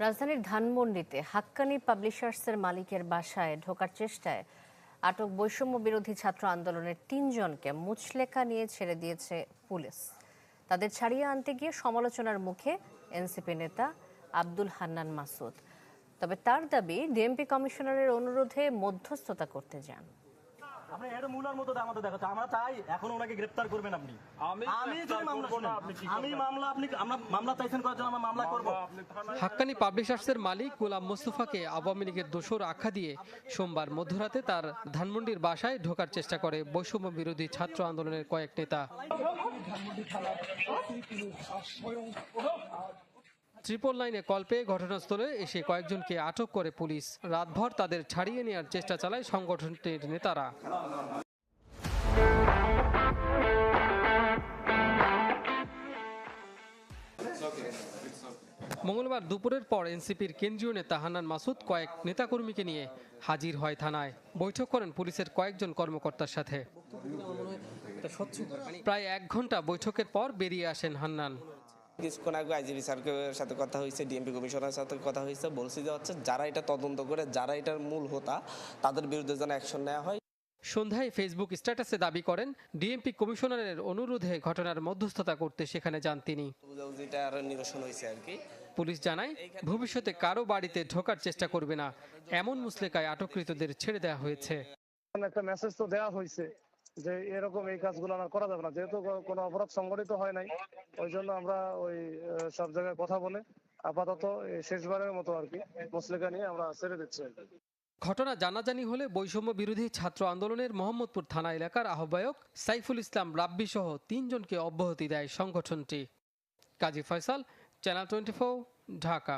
রাজধানীর ধানমন্ডিতে হাক্কানি পাবলিশার্সের মালিকের বাসায় ঢোকার চেষ্টায় আটক বৈষম্য বিরোধী ছাত্র আন্দোলনের ৩ জনকে মুচলেকা নিয়ে ছেড়ে দিয়েছে পুলিশ। তাদের ছাড়িয়ে আনতে গিয়ে সমালোচনার মুখে এনসিপি নেতা আব্দুল হান্নান মাসুদ। তবে তার দাবি, ডিএমপি কমিশনারের অনুরোধে মধ্যস্থতা করতে যান। আপনি এর মূলার মতো আমাদের দেখাচ্ছে, আমরা চাই এখন ওনাকে গ্রেফতার করবেন আপনি। আমি মামলা আপনি মামলা চাইছেন করার জন্য আমরা মামলা করব। হাক্কানি পাবলিশার্সের মালিক গোলাম মোস্তফাকে আওয়ামী লীগের দোসর আখ্যা দিয়ে সোমবার মধ্যরাতে তার ধানমন্ডির বাসায় ঢোকার চেষ্টা করে বৈষম্য বিরোধী ছাত্র আন্দোলনের কয়েক নেতা। ট্রিপল লাইনে কল পেয়ে ঘটনাস্থলে এসে কয়েকজনকে আটক করে পুলিশ। রাতভর তাদের ছাড়িয়ে নেওয়ার চেষ্টা চালায় সংগঠনটির নেতারা। মঙ্গলবার দুপুরের পর এনসিপির কেন্দ্রীয় নেতা হান্নান মাসুদ কয়েক নেতাকর্মীকে নিয়ে হাজির হয় থানায়। বৈঠক করেন পুলিশের কয়েকজন কর্মকর্তার সাথে। প্রায় 1 ঘন্টা বৈঠকের পর বেরিয়ে আসেন হান্নান। কিছুক্ষণ আগে আইজিপি স্যারের সাথে কথা হয়েছে, ডিএমপি কমিশনারের সাথে কথা হয়েছে। বলছি যে হচ্ছে যারা এটা তদন্ত করে, যারা এটার মূল হোতা, তাদের বিরুদ্ধে যেন অ্যাকশন নেওয়া হয়। সন্ধ্যায় ফেসবুক স্ট্যাটাসে দাবি করেন, ডিএমপি কমিশনারের অনুরোধে ঘটনার মধ্যস্থতা করতে সেখানে যান তিনি। নিরসন হয়েছে আর কি। পুলিশ জানায়, ভবিষ্যতে কারো বাড়িতে ঢোকার চেষ্টা করবে না, এমন মুচলেকায় আটককৃতদের ছেড়ে দেওয়া হয়েছে। একটা মেসেজ তো দেওয়া হয়েছে যে এরকম এই কাজগুলো আর করা যাবে না, যেহেতু কোনো অপরাধ সংগঠিত হয় নাই। ওই জন্য আমরা ওই সব জায়গায় কথা বলে আপাতত শেষবারের মতো আর কি মুচলেকা নিয়ে আমরা ছেড়ে দিচ্ছি। ঘটনা জানাজানি হলে বৈষম্য বিরোধী ছাত্র আন্দোলনের মোহাম্মদপুর থানা এলাকার আহ্বায়ক সাইফুল ইসলাম রাব্বি সহ 3 জনকে অব্যাহতি দেয় সংগঠনটি। কাজী ফয়সাল, চ্যানেল 24, ঢাকা।